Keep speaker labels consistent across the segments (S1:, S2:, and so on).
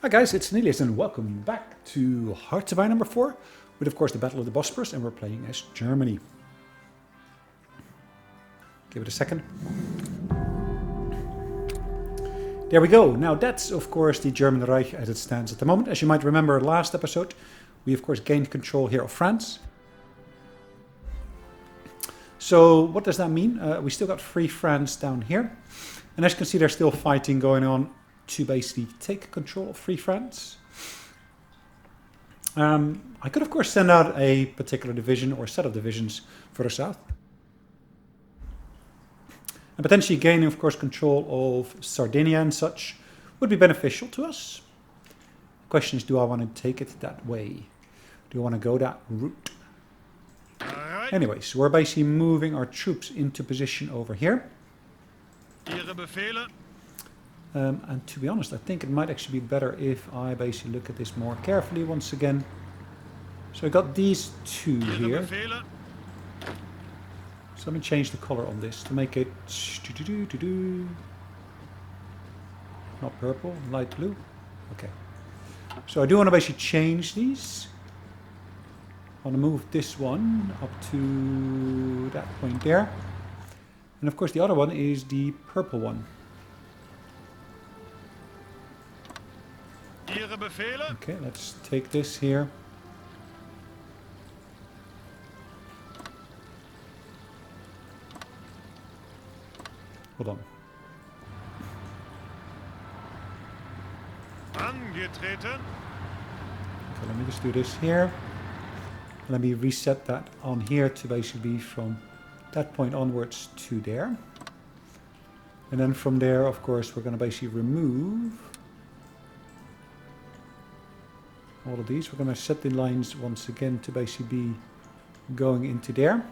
S1: Hi guys, it's Sonelias and welcome back to Hearts of Iron number 4 with of course the Battle of the Bosporus, and we're playing as Germany. Give it a second. There we go. Now that's of course the German Reich as it stands at the moment. As you might remember last episode, we of course gained control here of France. So what does that mean? We still got Free France down here. And as you can see, there's still fighting going on to basically take control of Free France. I could of course send out a particular division or set of divisions further south. And potentially gaining of course control of Sardinia and such would be beneficial to us. The question is, do I want to take it that way? Do I want to go that route? Anyways, we're basically moving our troops into position over here.
S2: Ihre Befehle.
S1: And to be honest, I think it might actually be better if I basically look at this more carefully once again. So I got these two here. So let me change the color on this to make it not purple, light blue. Okay. So I do want to basically change these. I want to move this one up to that point there. And of course the other one is the purple one. Okay, let's take this here. Hold on.
S2: Angetreten.
S1: Okay, let me just do this here. Let me reset that on here to basically be from that point onwards to there. And then from there, of course, we're going to basically remove all of these. We're going to set the lines once again to basically be going into there.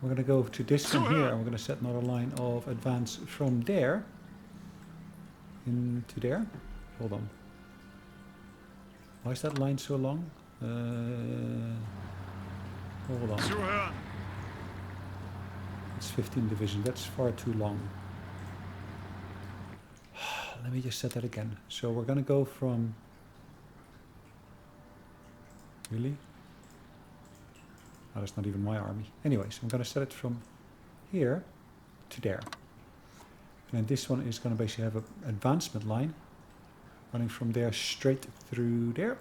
S1: We're going to go to this one here, and we're going to set another line of advance from there into there. Hold on. Why is that line so long? Hold on. It's 15 division. That's far too long. Let me just set that again. So we're going to go from... Really? Oh, that's not even my army. Anyways, I'm going to set it from here to there. And then this one is going to basically have an advancement line running from there straight through there.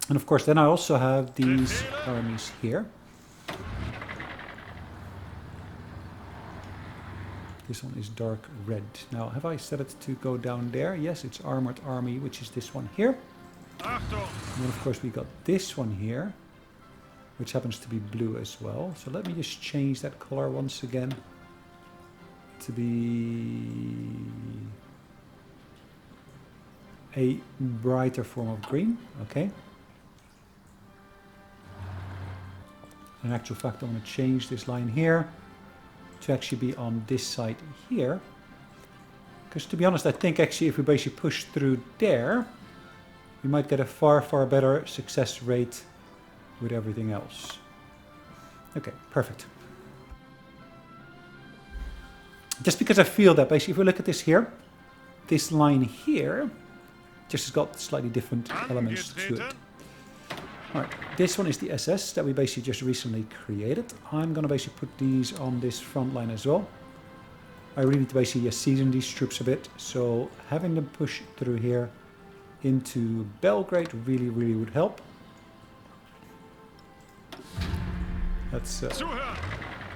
S1: And of course, then I also have these armies here. This one is dark red. Now, have I set it to go down there? Yes, it's armored army, which is this one here. And then, of course, we got this one here, which happens to be blue as well. So let me just change that color once again to be a brighter form of green. Okay. In actual fact, I'm going to change this line here to actually be on this side here. Because to be honest, I think actually if we basically push through there, we might get a far, far better success rate with everything else. Okay, perfect. Just because I feel that basically if we look at this here, this line here just has got slightly different elements to it. Alright, this one is the SS that we basically just recently created. I'm going to basically put these on this front line as well. I really need to basically season these troops a bit, so having them push through here into Belgrade really, really would help. Let's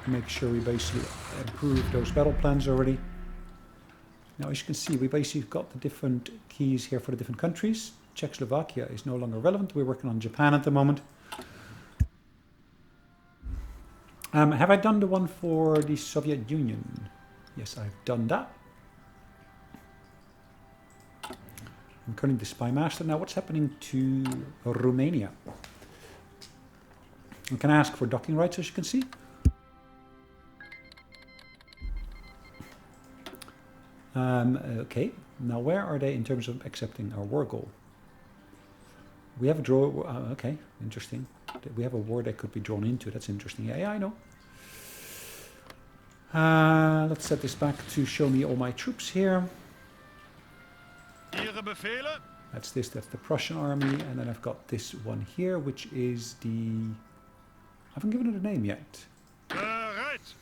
S1: make sure we basically improve those battle plans already. Now, as you can see, we basically got the different keys here for the different countries. Czechoslovakia is no longer relevant. We're working on Japan at the moment. Have I done the one for the Soviet Union? Yes, I've done that. I'm currently the spy master. Now, what's happening to Romania? And can I ask for docking rights, as you can see? Okay. Now, where are they in terms of accepting our war goal? We have a draw. Okay, interesting. We have a war that could be drawn into. That's interesting. Yeah, I know. Let's set this back to show me all my troops here.
S2: Ihre Befehle?
S1: That's this, that's the Prussian army. And then I've got this one here, which is the... I haven't given it a name yet.
S2: Bereit.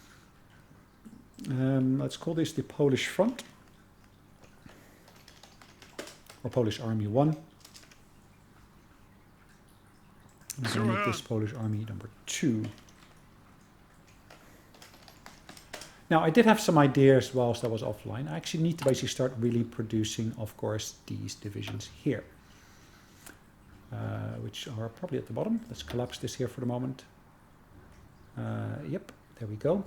S1: Let's call this the Polish Front. Or Polish Army 1. I'm going to make this Polish Army number 2. Now, I did have some ideas whilst I was offline. I actually need to basically start really producing, of course, these divisions here. Which are probably at the bottom. Let's collapse this here for the moment. Yep, there we go.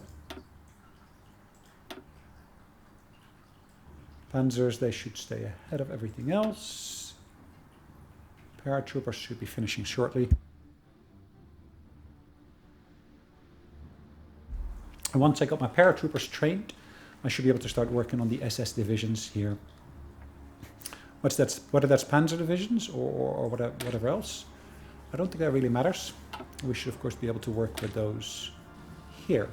S1: Panzers, they should stay ahead of everything else. Paratroopers should be finishing shortly. And once I got my paratroopers trained, I should be able to start working on the SS divisions here. Whether that's Panzer divisions or whatever else, I don't think that really matters. We should, of course, be able to work with those here.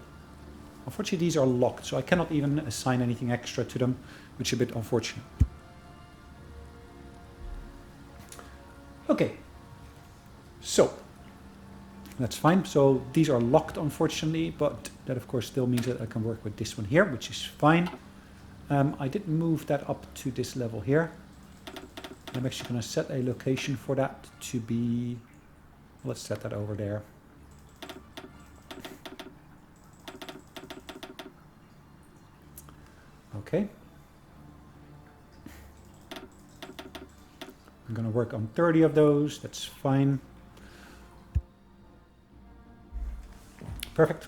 S1: Unfortunately, these are locked, so I cannot even assign anything extra to them, which is a bit unfortunate. Okay, so that's fine. So these are locked, unfortunately, but that, of course, still means that I can work with this one here, which is fine. I did move that up to this level here. I'm actually going to set a location for that to be... Let's set that over there. Okay. I'm going to work on 30 of those. That's fine. Perfect.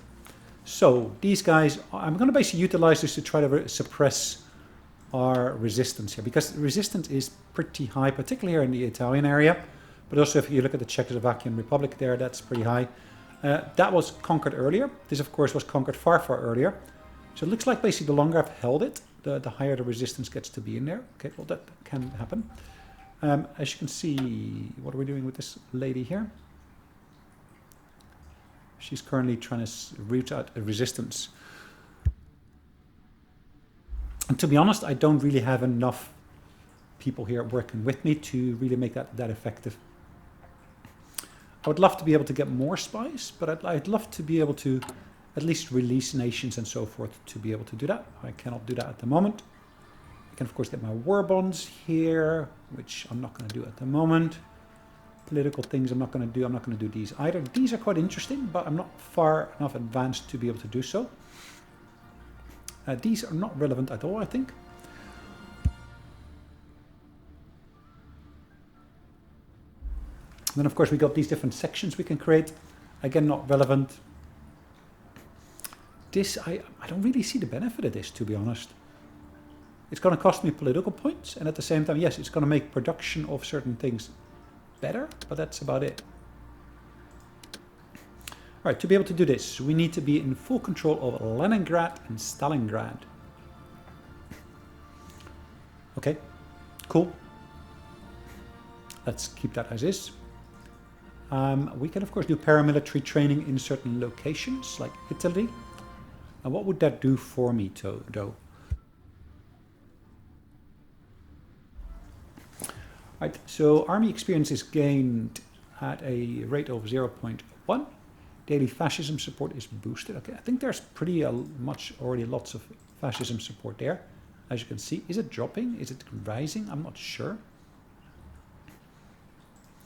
S1: So these guys, I'm going to basically utilize this to try to suppress our resistance here, because resistance is pretty high, particularly here in the Italian area. But also if you look at the Czechoslovakian Republic there, that's pretty high. That was conquered earlier. This, of course, was conquered far, far earlier. So it looks like basically the longer I've held it, the higher the resistance gets to be in there. Okay, well, that can happen. As you can see, what are we doing with this lady here? She's currently trying to root out a resistance. And to be honest, I don't really have enough people here working with me to really make that effective. I would love to be able to get more spies, but I'd love to be able to at least release nations and so forth to be able to do that. I cannot do that at the moment. I can, of course, get my war bonds here, which I'm not going to do at the moment. Political things I'm not going to do. I'm not going to do these either. These are quite interesting, but I'm not far enough advanced to be able to do so. These are not relevant at all, I think. Then, of course, we got these different sections we can create. Again, not relevant. This, I don't really see the benefit of this, to be honest. It's going to cost me political points, and at the same time, yes, it's going to make production of certain things better, but that's about it. All right, to be able to do this, we need to be in full control of Leningrad and Stalingrad. Okay, cool. Let's keep that as is. We can, of course, do paramilitary training in certain locations, like Italy. And what would that do for me, though? Right, so army experience is gained at a rate of 0.1. Daily fascism support is boosted. Okay, I think there's pretty much already lots of fascism support there. As you can see, is it dropping? Is it rising? I'm not sure.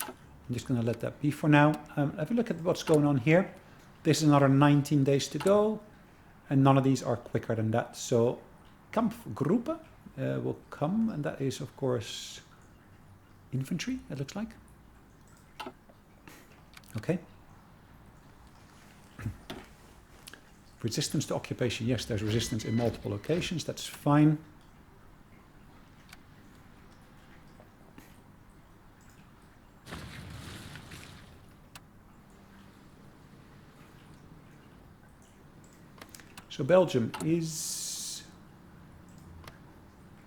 S1: I'm just going to let that be for now. Have a look at what's going on here. This is another 19 days to go, and none of these are quicker than that. So Kampfgruppe will come, and that is, of course, infantry, it looks like. Okay. Resistance to occupation. Yes, there's resistance in multiple locations. That's fine. So Belgium is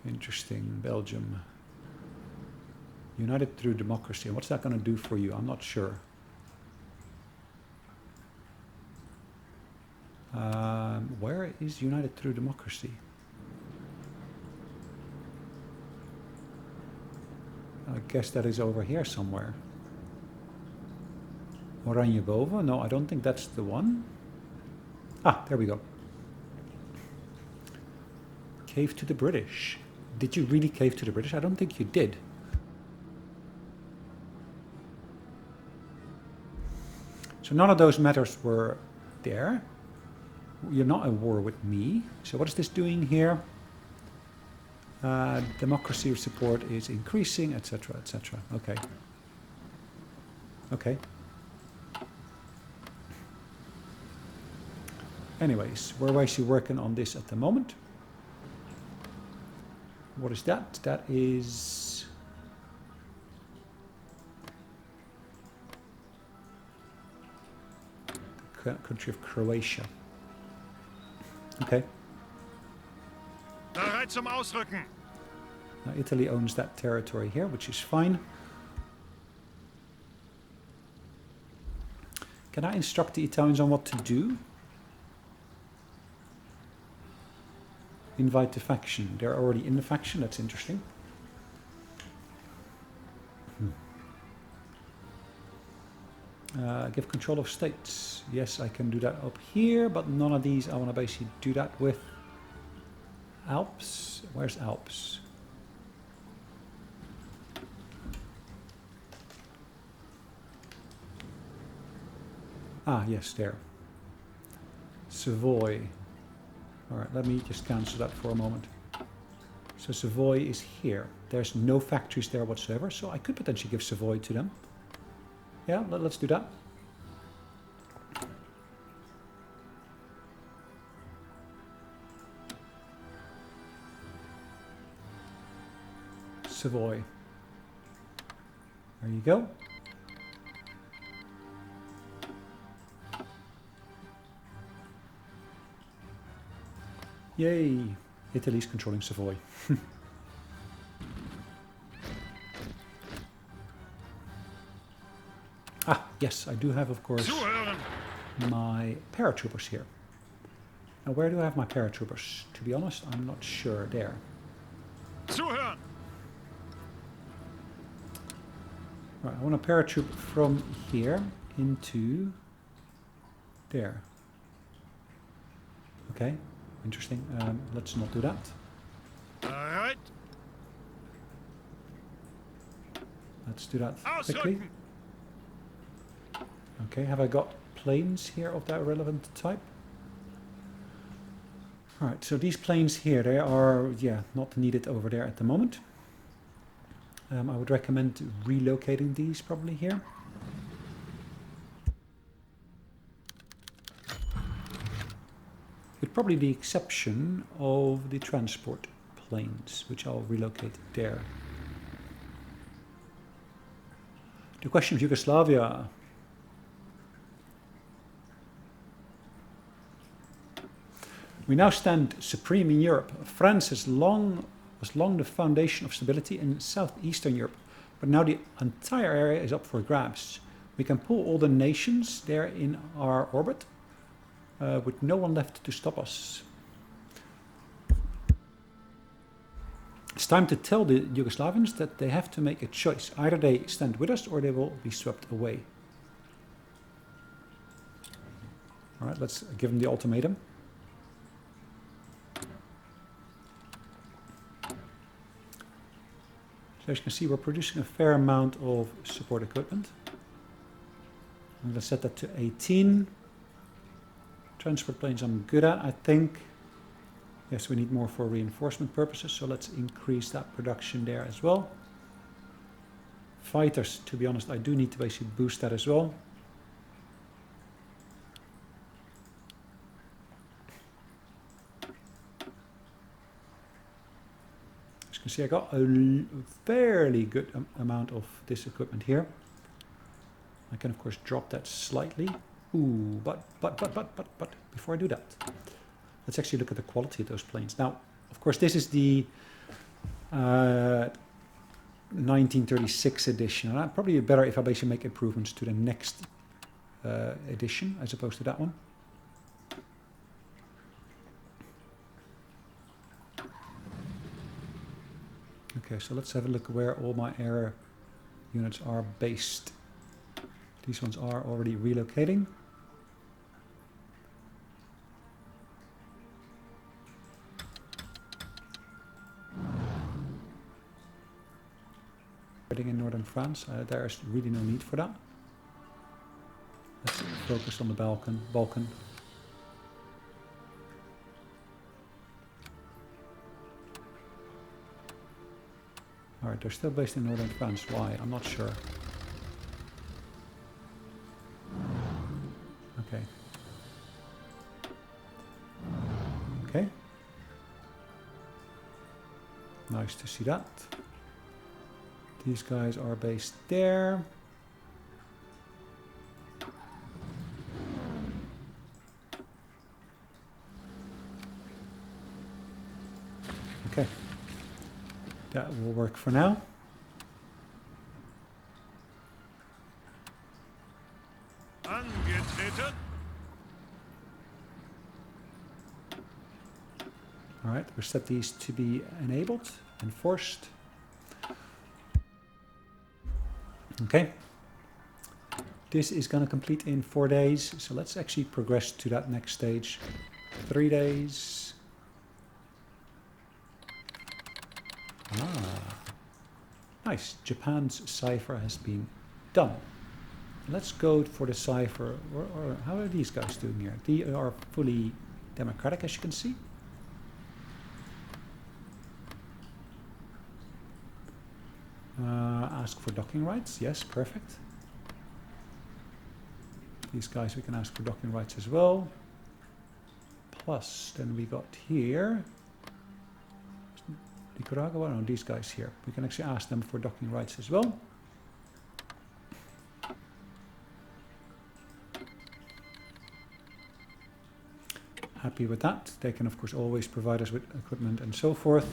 S1: interesting. Belgium. United through democracy. What's that going to do for you? I'm not sure. Where is United Through Democracy? I guess that is over here somewhere. Oranje Boven? No, I don't think that's the one. Ah, there we go. Cave to the British. Did you really cave to the British? I don't think you did. So none of those matters were there. You're not at war with me. So what is this doing here? Democracy support is increasing, etc., etc. Okay. Okay. Anyways, we're actually working on this at the moment. What is that? That is... the country of Croatia. Okay.
S2: Bereit zum Ausrücken.
S1: Now Italy owns that territory here, which is fine. Can I instruct the Italians on what to do? Invite the faction. They're already in the faction. That's interesting. Give control of states. Yes, I can do that up here, but none of these I want to basically do that with. Alps? Where's Alps? Ah, yes, there. Savoy. Alright, let me just cancel that for a moment. So Savoy is here. There's no factories there whatsoever, so I could potentially give Savoy to them. Yeah, let's do that. Savoy. There you go. Yay! Italy's controlling Savoy. Ah, yes, I do have, of course, my paratroopers here. Now, where do I have my paratroopers? To be honest, I'm not sure. There.
S2: Zuhören.
S1: Right, I want to paratroop from here into there. Okay, interesting. Let's not do that.
S2: Bereit.
S1: Let's do that quickly.
S2: Ausrücken.
S1: Okay, have I got planes here of that relevant type? Alright, so these planes here, they are, yeah, not needed over there at the moment. I would recommend relocating these probably here. With probably the exception of the transport planes, which I'll relocate there. The question of Yugoslavia. We now stand supreme in Europe. France was long the foundation of stability in southeastern Europe, but now the entire area is up for grabs. We can pull all the nations there in our orbit, with no one left to stop us. It's time to tell the Yugoslavians that they have to make a choice. Either they stand with us or they will be swept away. All right, let's give them the ultimatum. So as you can see, we're producing a fair amount of support equipment. I'm going to set that to 18. Transport planes I'm good at, I think. Yes, we need more for reinforcement purposes, so let's increase that production there as well. Fighters, to be honest, I do need to basically boost that as well. As you can see, I got a fairly good amount of this equipment here. I can, of course, drop that slightly. Ooh, but, before I do that, let's actually look at the quality of those planes. Now, of course, this is the 1936 edition. And probably better if I basically make improvements to the next edition as opposed to that one. Okay, so let's have a look where all my air units are based. These ones are already relocating. In northern France, there's really no need for that. Let's focus on the Balkan. Alright, they're still based in northern France. Why? I'm not sure. Okay. Okay. Nice to see that. These guys are based there. Okay. That will work for now.
S2: Angetreten.
S1: Alright, we set these to be enabled, enforced. Okay. This is going to complete in 4 days, so let's actually progress to that next stage. 3 days. Ah, nice. Japan's cipher has been done. Let's go for the cipher. Or how are these guys doing here? They are fully democratic, as you can see. Ask for docking rights. Yes, perfect. These guys we can ask for docking rights as well. Plus, then we got here Nicaragua. No, these guys here. We can actually ask them for docking rights as well. Happy with that. They can, of course, always provide us with equipment and so forth.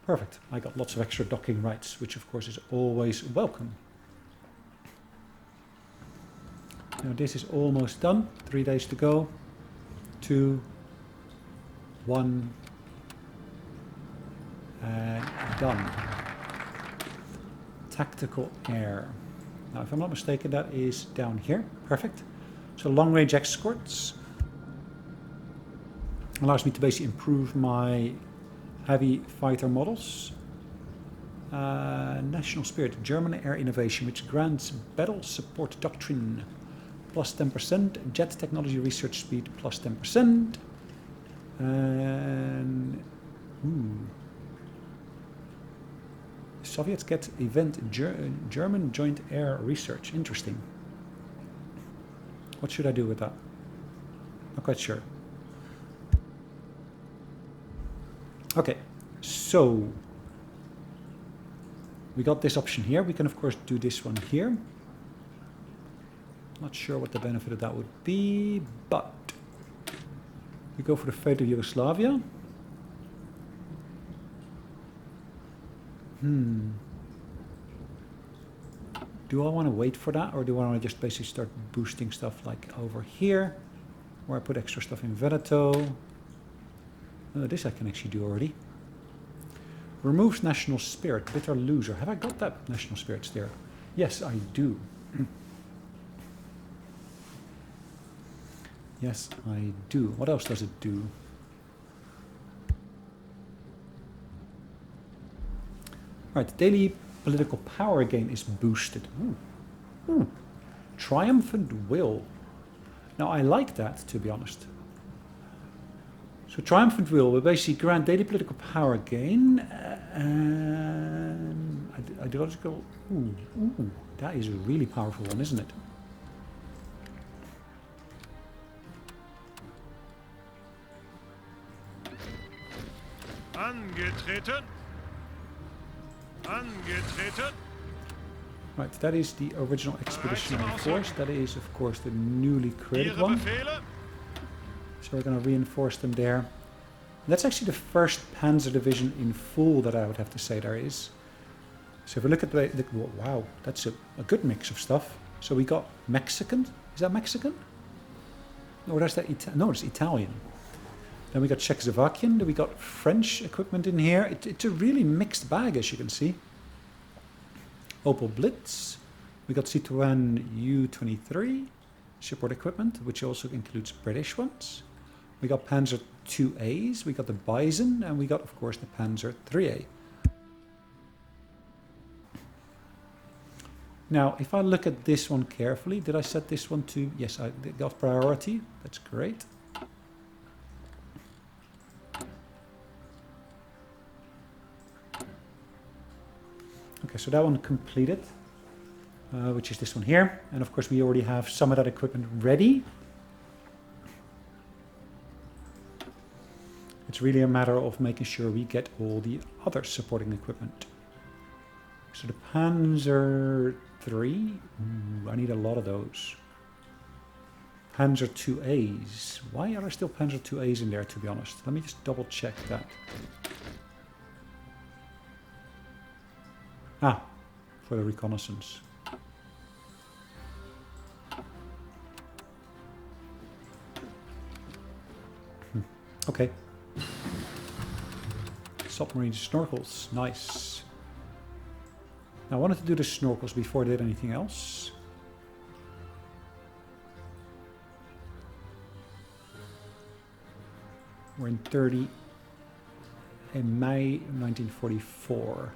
S1: Perfect. I got lots of extra docking rights, which of course is always welcome. Now this is almost done. 3 days to go. 2, 1, and done. Tactical air. Now if I'm not mistaken, that is down here. Perfect. So long range escorts allows me to basically improve my heavy fighter models. National Spirit, German Air Innovation, which grants battle support doctrine plus 10%, jet technology research speed plus 10%, and Soviets get event German joint air research. Interesting. What should I do with that? Not quite sure. Okay, so we got this option here. We can of course do this one here. Not sure what the benefit of that would be, but we go for the fate of Yugoslavia. Do I want to wait for that, or do I want to just basically start boosting stuff like over here, where I put extra stuff in Veneto? This I can actually do already. Removes national spirit, bitter loser. Have I got that national spirits there? Yes, I do. Yes, I do. What else does it do? Right, daily political power gain is boosted. Triumphant will. Now I like that, to be honest. So triumphant will basically grant daily political power gain and ideological. That is a really powerful one, isn't it?
S2: Angetreten. Angetreten.
S1: Right, that is the original expeditionary force. That is, of course, the newly created one. So we're going to reinforce them there. That's actually the first Panzer division in full that I would have to say there is. So if we look at the wow, that's a good mix of stuff. So we got Mexican. Is that Mexican? Or is that no, it's Italian. Then we got Czechoslovakian. Then we got French equipment in here. It's a really mixed bag, as you can see. Opel Blitz. We got Citroën U23 support equipment, which also includes British ones. We got Panzer IIAs. We got the Bison, and we got, of course, the Panzer IIIA. Now, if I look at this one carefully, did I set this one to... Yes, I got priority. That's great. Okay, so that one completed, which is this one here. And of course, we already have some of that equipment ready. It's really a matter of making sure we get all the other supporting equipment. So the Panzer III, I need a lot of those. Panzer IIAs. Why are there still Panzer IIAs in there, to be honest? Let me just double check that. Ah, for the reconnaissance. Okay. Submarine snorkels, nice. Now, I wanted to do the snorkels before I did anything else. We're in 30 in May 1944.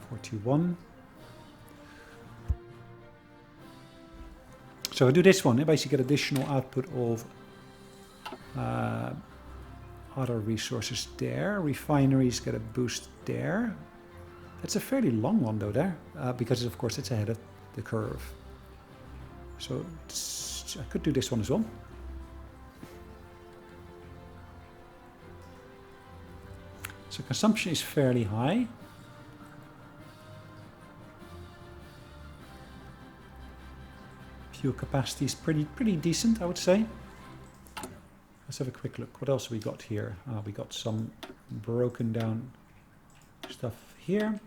S1: 41. So I do this one, I basically get additional output of other resources there. Refineries get a boost there. That's a fairly long one though there, because of course it's ahead of the curve. So I could do this one as well. So consumption is fairly high. Fuel capacity is pretty decent, I would say. Let's have a quick look. What else we got here? We got some broken down stuff here,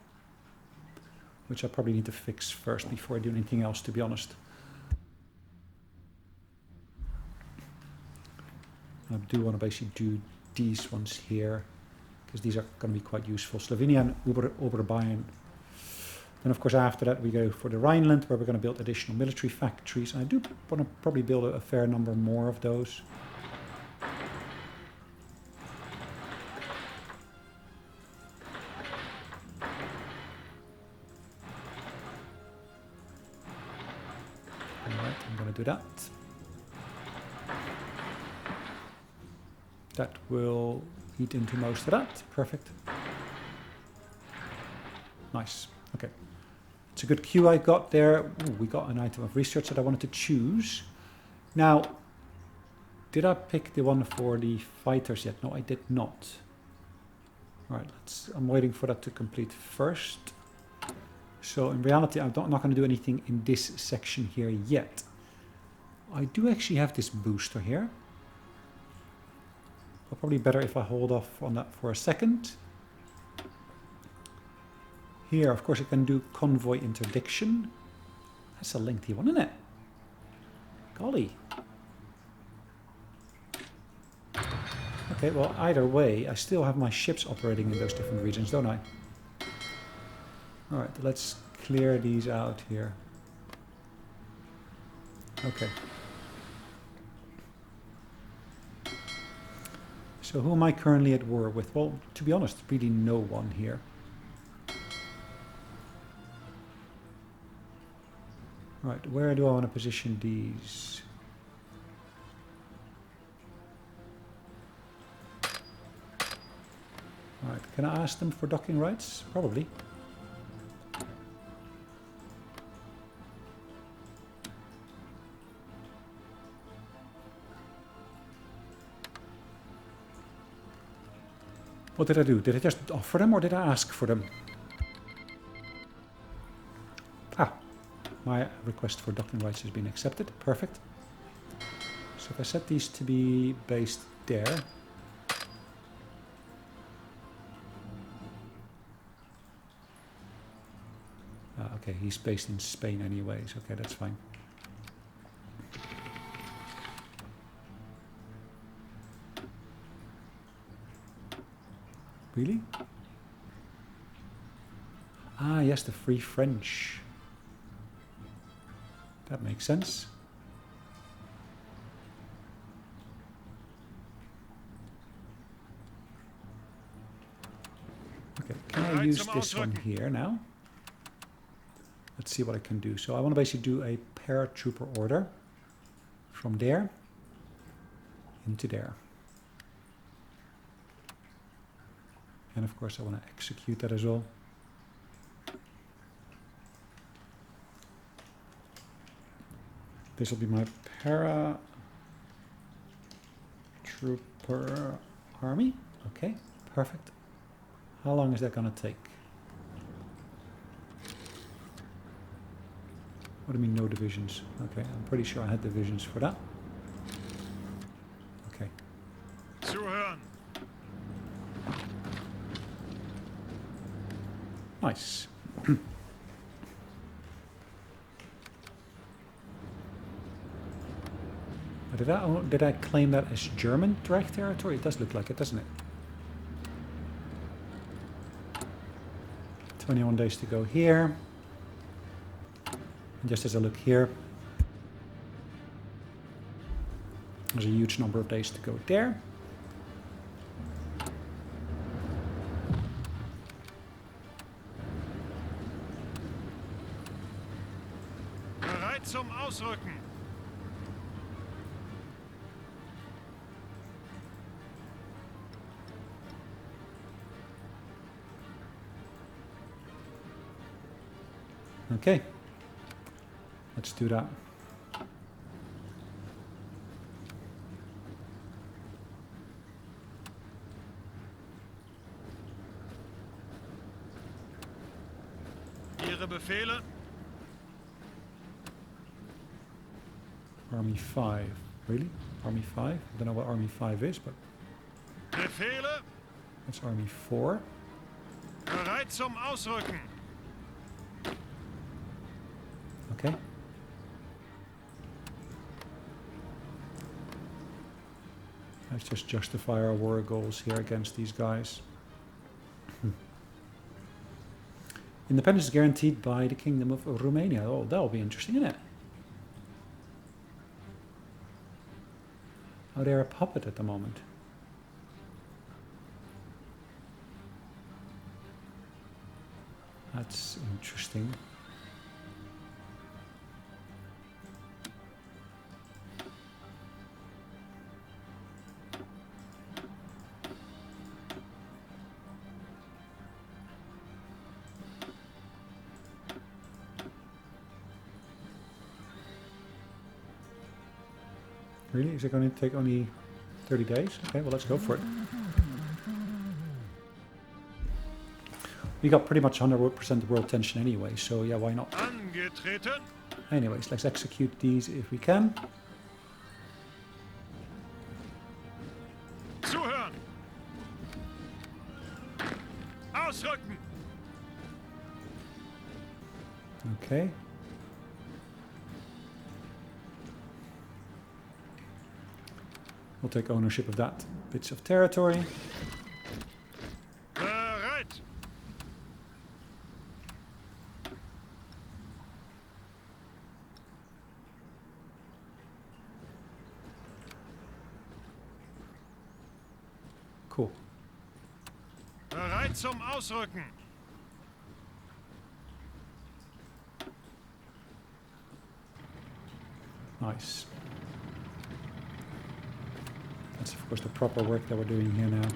S1: which I probably need to fix first before I do anything else, to be honest. I do want to basically do these ones here, because these are going to be quite useful. Slovenia and Oberbayern. Then of course after that we go for the Rhineland, where we're going to build additional military factories. And I do want to probably build a fair number more of those. Alright, I'm going to do that. That will eat into most of that. Perfect. Nice. Okay. It's a good queue I got there. Ooh, we got an item of research that I wanted to choose. Now, did I pick the one for the fighters yet? No, I did not. All right, I'm waiting for that to complete first. So in reality, I'm not going to do anything in this section here yet. I do actually have this booster here. But probably better if I hold off on that for a second. Here, of course, I can do convoy interdiction. That's a lengthy one, isn't it? Golly. Okay, well, either way, I still have my ships operating in those different regions, don't I? Alright, let's clear these out here. Okay. So who am I currently at war with? Well, to be honest, really no one here. Right, where do I want to position these? Right, can I ask them for docking rights? Probably. What did I do? Did I just offer them or did I ask for them? Ah, my request for docking rights has been accepted. Perfect. So if I set these to be based there. Okay, he's based in Spain anyways. Okay, that's fine. Really? Ah, yes, the Free French. That makes sense. Okay, can I use this one here now? Let's see what I can do. So I want to basically do a paratrooper order from there into there. And of course I want to execute that as well. This will be my paratrooper army. Okay, perfect. How long is that going to take? What do you mean no divisions? Okay, I'm pretty sure I had divisions for that. Okay.
S2: Zuhören.
S1: Nice. Did I claim that as German direct territory? It does look like it, doesn't it? 21 days to go here. And just as I look here, there's a huge number of days to go there.
S2: Bereit zum Ausrücken.
S1: Okay, let's do that.
S2: Ihre Befehle?
S1: Army 5. Really? Army 5? I don't know what Army 5 is, but
S2: Befehle?
S1: that's Army 4.
S2: Bereit zum Ausrücken.
S1: Okay. Let's just justify our war goals here against these guys. Independence is guaranteed by the Kingdom of Romania. Oh, that'll be interesting, isn't it? Oh, they're a puppet at the moment. That's interesting. Really? Is it going to take only 30 days? Okay, well, let's go for it. We got pretty much 100% world tension anyway, so yeah, why not?
S2: Angetreten.
S1: Anyways, let's execute these if we can.
S2: Zuhören. Ausrücken.
S1: Okay. We'll take ownership of that bits of territory.
S2: Bereit.
S1: Cool.
S2: Bereit zum Ausrücken.
S1: Nice. That's of course the proper work that we're doing here now.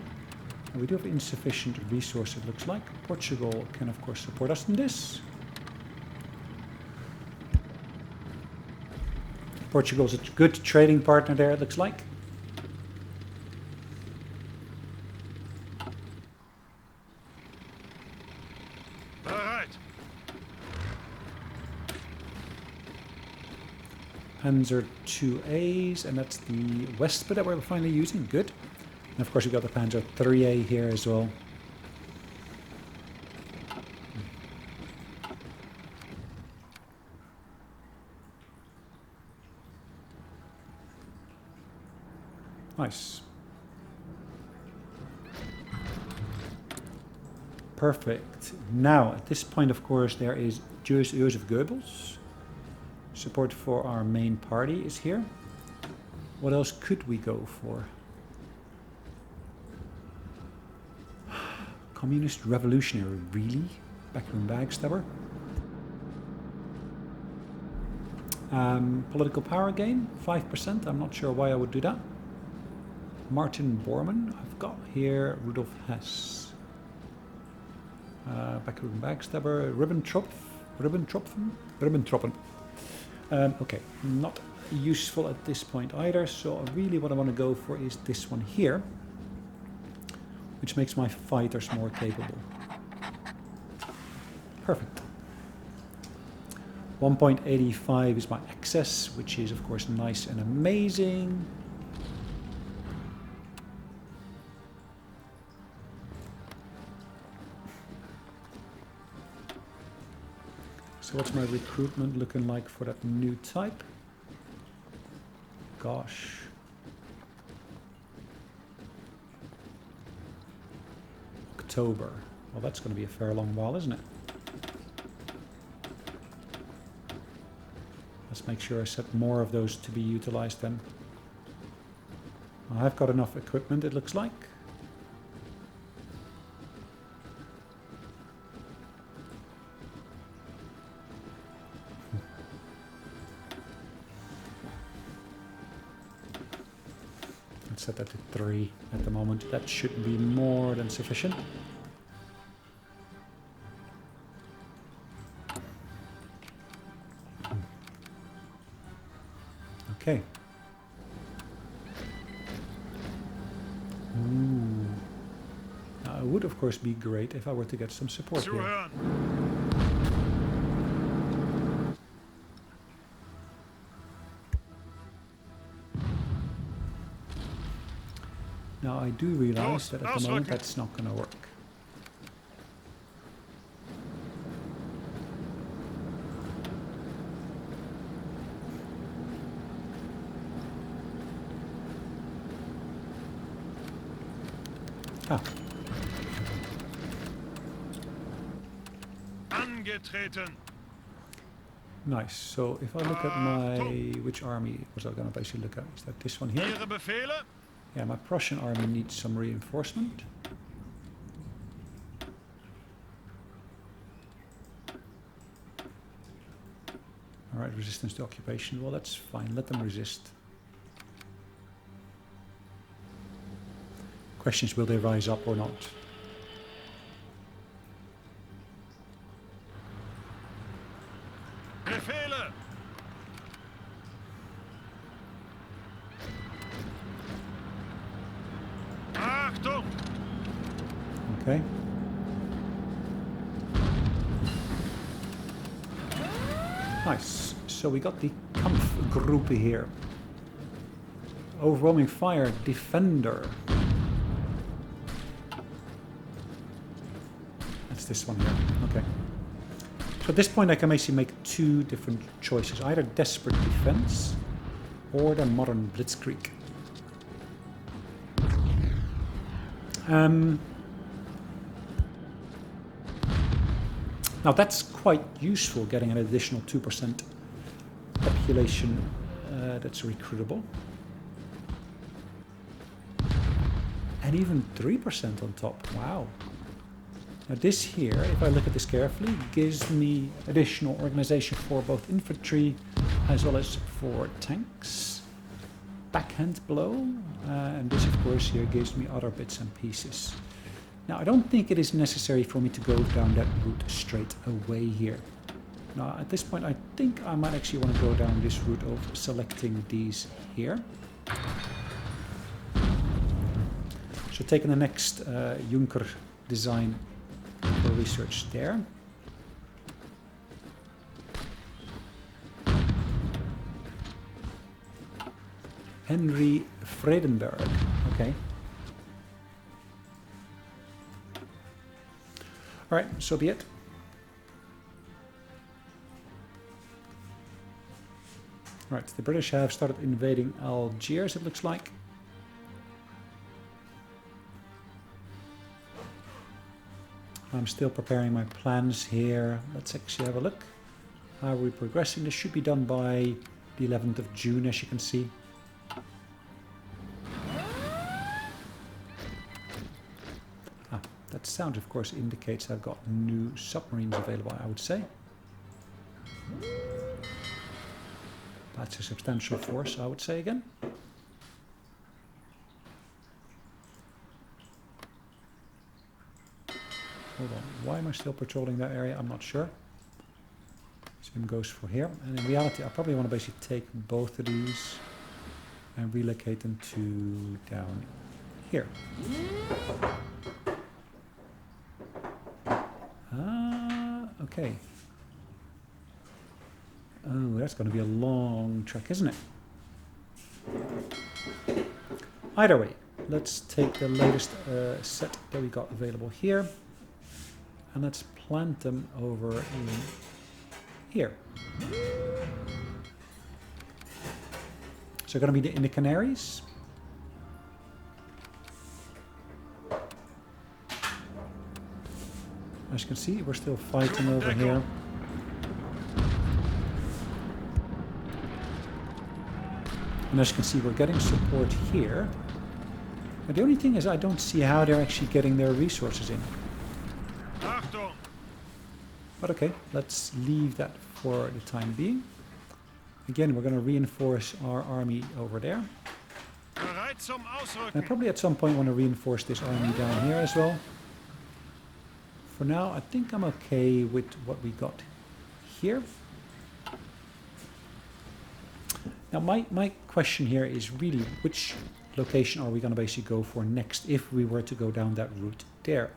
S1: And we do have insufficient resources, it looks like. Portugal can of course support us in this. Portugal's a good trading partner there, it looks like.
S2: Bereit.
S1: Panzer 2As, and that's the Wespa that we're finally using. Good. And of course we've got the Panzer 3A here as well. Nice. Perfect. Now, at this point, of course, there is Joseph Goebbels. Support for our main party is here. What else could we go for? Communist revolutionary, really? Backroom backstabber. Political power gain, 5%. I'm not sure why I would do that. Martin Bormann, I've got here Rudolf Hess. Backroom backstabber, Ribbentropen. Okay, not useful at this point either, so really what I want to go for is this one here, which makes my fighters more capable. Perfect. 1.85 is my excess, which is of course nice and amazing. So what's my recruitment looking like for that new type? Gosh. October. Well, that's going to be a fair long while, isn't it? Let's make sure I set more of those to be utilized then. I've got enough equipment, it looks like. Let's set that to 3 at the moment. That should be more than sufficient. Okay. Ooh. Now, it would of course be great if I were to get some support here. Now I do realize that at the moment that's not going to work. Ah.
S2: Angetreten.
S1: Nice. So if I look at my... which army was I going to basically look at? Is that this one here?
S2: Ihre Befehle?
S1: Yeah, my Prussian army needs some reinforcement. Alright, resistance to occupation. Well, that's fine. Let them resist. Question is, will they rise up or not?
S2: Befehle! Achtung!
S1: Okay. Nice. So we got the Kampfgruppe here. Overwhelming fire, defender. That's this one here. Okay. So at this point I can basically make two different choices. Either desperate defense or the modern blitzkrieg. Now that's quite useful, getting an additional 2% population that's recruitable. And even 3% on top, wow. Now this here, if I look at this carefully, gives me additional organization for both infantry as well as for tanks. Backhand blow, and this of course here gives me other bits and pieces. Now I don't think it is necessary for me to go down that route straight away here. Now at this point I think I might actually want to go down this route of selecting these here. So taking the next Junker design for research there. Henry Vredenberg, okay. Alright, so be it. Right, the British have started invading Algiers, it looks like. I'm still preparing my plans here. Let's actually have a look. How are we progressing? This should be done by the 11th of June, as you can see. That sound, of course, indicates I've got new submarines available, I would say. That's a substantial force, I would say again. Hold on, why am I still patrolling that area? I'm not sure. Same goes for here. And in reality, I probably want to basically take both of these and relocate them to down here. Okay. Oh, that's going to be a long trek, isn't it? Either way, let's take the latest set that we got available here. And let's plant them over in here. So going to be in the Canaries. As you can see, we're still fighting over here. And as you can see, we're getting support here. But the only thing is I don't see how they're actually getting their resources in. But okay, let's leave that for the time being. Again, we're going to reinforce our army over there. And probably at some point want to reinforce this army down here as well. For now, I think I'm okay with what we got here. Now, my question here is really which location are we going to basically go for next if we were to go down that route there.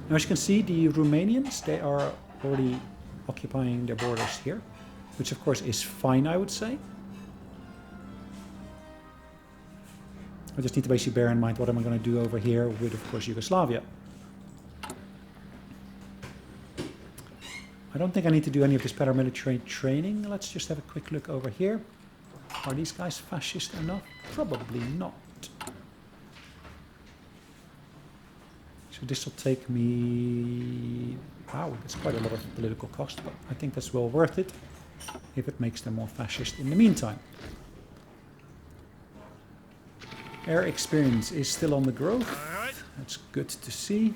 S1: Now, as you can see, the Romanians, they are already occupying their borders here, which of course is fine, I would say. I just need to basically bear in mind what am I going to do over here with, of course, Yugoslavia. I don't think I need to do any of this paramilitary training. Let's just have a quick look over here. Are these guys fascist enough? Probably not. So this will take me... Wow, that's quite a lot of political cost, but I think that's well worth it if it makes them more fascist in the meantime. Air experience is still on the growth. That's good to see.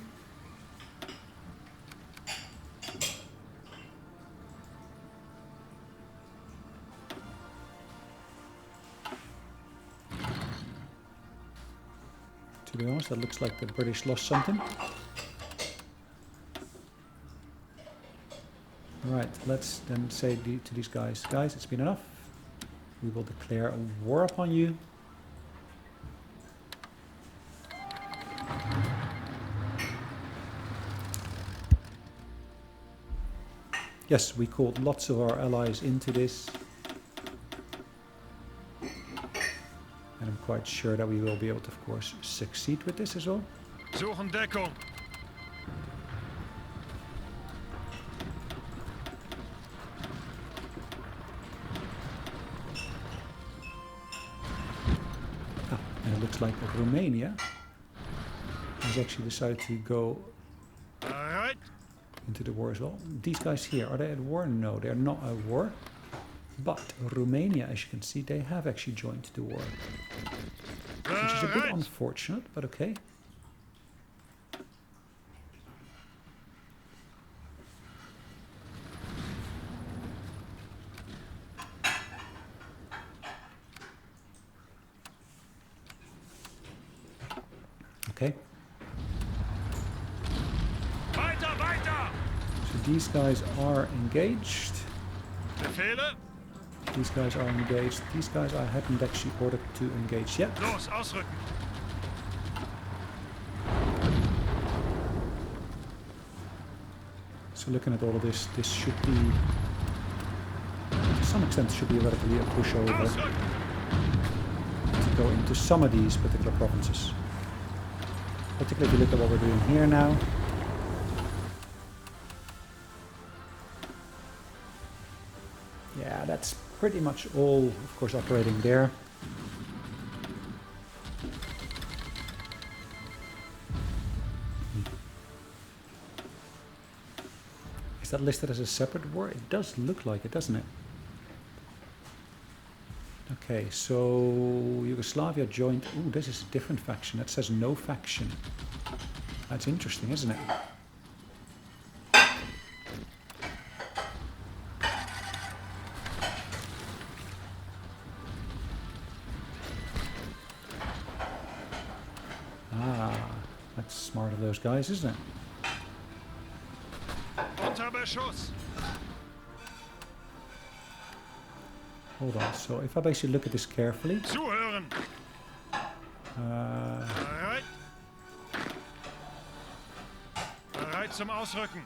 S1: To be honest, that looks like the British lost something. Right, let's then say to these guys, guys, it's been enough. We will declare a war upon you. Yes, we called lots of our allies into this. And I'm quite sure that we will be able to, of course, succeed with this as well.
S2: Suchen Deckung.
S1: And it looks like Romania has actually decided to go into the war as well. These guys here, are they at war? No, they're not at war. But Romania, as you can see, they have actually joined the war. Which is a bit unfortunate, but okay. Okay. So these guys are engaged.
S2: Befehle?
S1: These guys are engaged. These guys I haven't actually ordered to engage yet.
S2: Los, ausrücken.
S1: So looking at all of this, this should be, to some extent, should be relatively a pushover to go into some of these particular provinces. Particularly if you look at what we're doing here now. Yeah, that's pretty much all, of course, operating there. Is that listed as a separate war? It does look like it, doesn't it? Okay, so Yugoslavia joined... Ooh, this is a different faction. That says no faction. That's interesting, isn't it? Ah, that's smart of those guys, isn't it?
S2: Unter Beschuss.
S1: Hold on, so if I basically look at this carefully...
S2: Zuhören. Bereit. Bereit zum Ausrücken.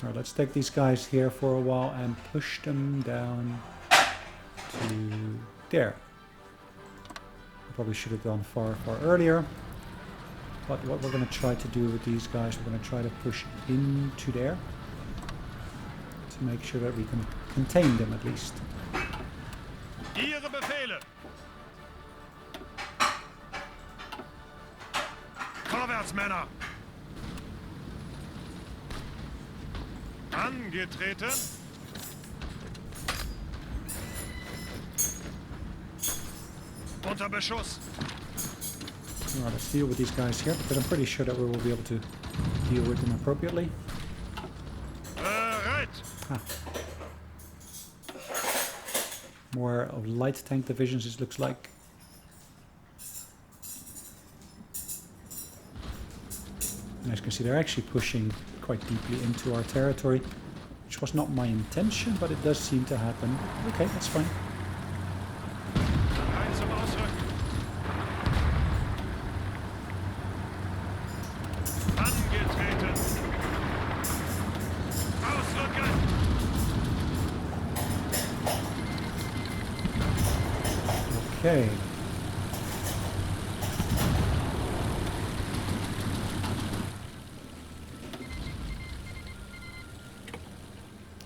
S1: Alright, let's take these guys here for a while and push them down to there. I probably should have gone far earlier. But what we're going to try to do with these guys, we're going to try to push into there. To make sure that we can contain them at least.
S2: Ihre Befehle. Vorwärts, Männer. Angetreten. Unter Beschuss.
S1: Alright, let's deal with these guys here, because I'm pretty sure that we will be able to deal with them appropriately.
S2: Bereit.
S1: Ah. More of light tank divisions, it looks like. And as you can see, they're actually pushing quite deeply into our territory, which was not my intention, but it does seem to happen. Okay, that's fine.
S2: Bereit zum Ausrücken. Angetreten. Ausrücken.
S1: Okay.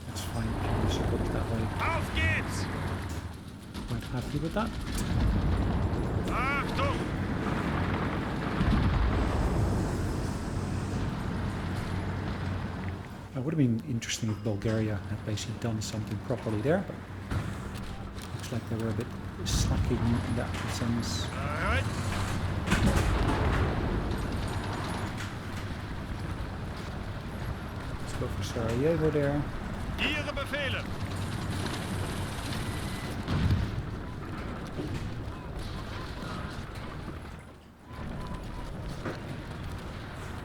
S1: That's fine. Can we support it that way?
S2: Auf geht's.
S1: Quite happy with that.
S2: Achtung.
S1: It would have been interesting if Bulgaria had basically done something properly there, but looks like they were a bit slacking in that sense.
S2: Bereit.
S1: Let's go for Sarajevo there.
S2: Ihre Befehle.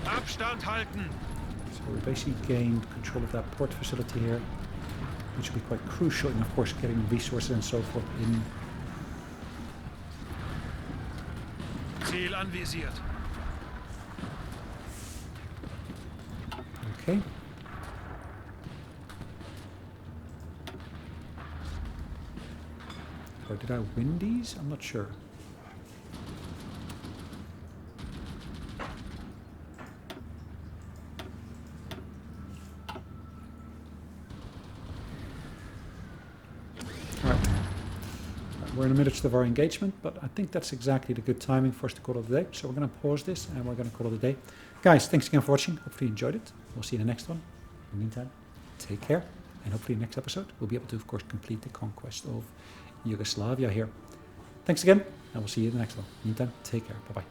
S2: Abstand halten.
S1: So we basically gained control of that port facility here, which will be quite crucial in, of course, getting resources and so forth in.
S2: Ziel anvisiert.
S1: Okay. Or did I win these? I'm not sure. We're in the midst of our engagement, but I think that's exactly the good timing for us to call it a day. So we're going to pause this and we're going to call it a day. Guys, thanks again for watching. Hopefully you enjoyed it. We'll see you in the next one. In the meantime, take care. And hopefully in the next episode, we'll be able to, of course, complete the conquest of Yugoslavia here. Thanks again, and we'll see you in the next one. In the meantime, take care. Bye-bye.